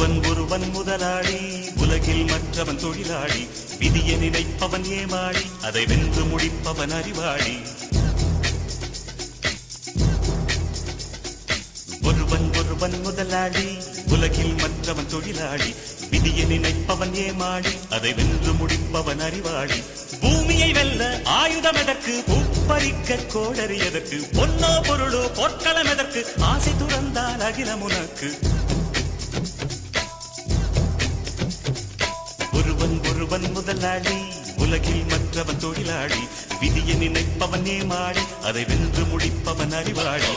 ஒருவன் முதலாளி, உலகில் மற்றவன் தொழிலாளி. விதியை நினைப்பவன் ஏமாளி, அதை வென்று முடிப்பவன் அறிவாளி. ஒருவன் முதலாளி, உலகில் மற்றவன் தொழிலாளி. விதியை நினைப்பவன் ஏமாளி, அதை வென்று முடிப்பவன் அறிவாளி. பூமியை வெல்ல ஆயுதம் எதற்கு, பூப்பறிக்க கோடரி எதற்கு, பொன்னோ பொருளோ பொற்களம் எதற்கு, ஆசை துறந்தால் அகிலம் உனக்கு. ஒருவன் முதலாளி, உலகில் மற்றவன் தொழிலாளி. விதியை நினைப்பவன் ஏமாளி, அதை வென்று முடிப்பவன் அறிவாளி.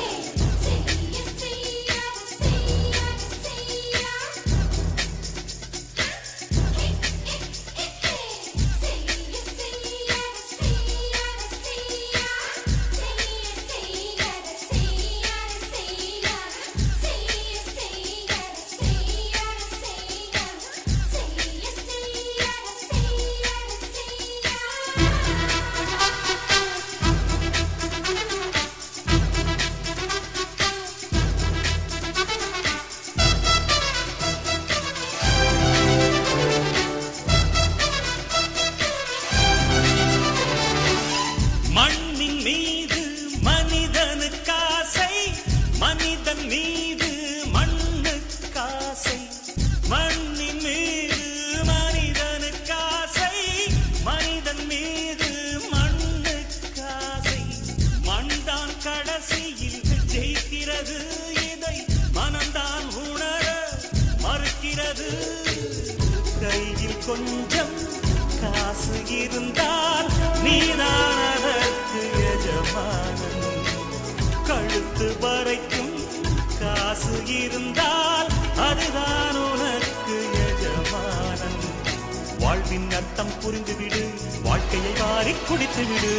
கையில் கொஞ்சம் காசு இருந்தால் நீதான் அதற்கு எஜமானன். கழுத்து வரைக்கும் காசு இருந்தால் அதுதான் உனக்கு எஜமானன். வாழ்வின் அர்த்தம் புரிந்துவிடு, வாழ்க்கையை வாரி குடித்து விடு.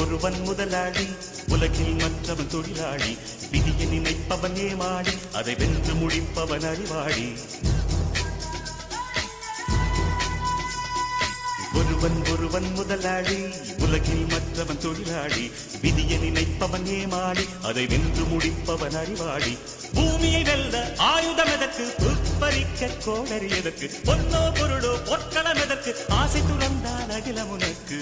ஒருவன் முதலாளி, உலகில் மற்றவன் தொழிலாளி. விதியை நினைப்பவன் ஏமாளி, அதை வென்று முடிப்பவன் அறிவாளி. ஒருவன் முதலாளி, உலகில் மற்றவன் தொழிலாளி. விதியை நினைப்பவன் ஏமாளி, அதை வென்று முடிப்பவன் அறிவாளி. பூமியை வெல்ல ஆயுதம் எதற்கு, புப்பரிக்க கோடரி எதற்கு, பொன்னோ பொருளோ பொற்களம் எதற்கு, ஆசை துறந்தால் அகிலம் உனக்கு.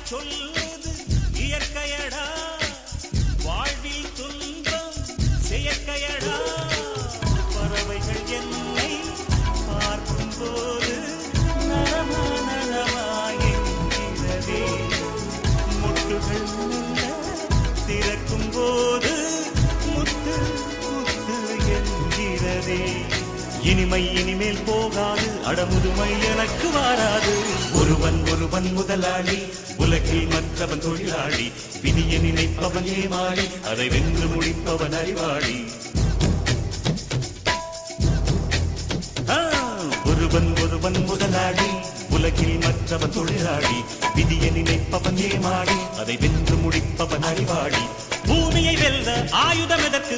சொல்வது இயற்கையடா, வாழ்வில் துன்பம் செயற்கையடா. பறவைகள் என்னை பார்க்கும் போது நரமானரமாயென்கிறதே. முட்டுகள் திறக்கும் போது முத்து முத்து என்கிறதே. இனிமை இனிமேல் போகாது, அடமுதுமை எனக்கு வாராது. ஒருவன் முதலாளி, உலகில் மற்றவன் தொழிலாளி. விதியை நினைப்பவன் ஏமாளி, அதை வென்று முடிப்பவன் அறிவாளி. ஒருவன் முதலாளி, உலகில் மற்றவன் தொழிலாளி. விதியை நினைப்பவன் ஏமாளி, அதை வென்று முடிப்பவன் அறிவாளி. பூமியை வெல்ல ஆயுதம் எதற்கு,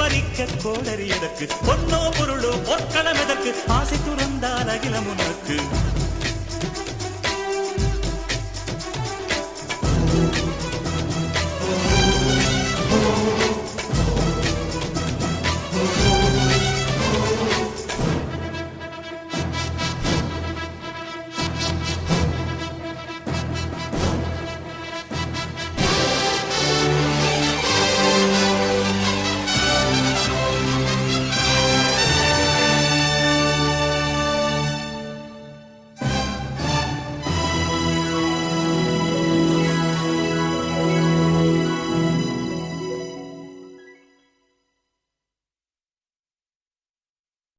பறிக்க கோடரி எதற்கு, பொன்னோ பொருளோ பொற்களம் எதற்கு, ஆசை துறந்தால் அகிலம் உனக்கு.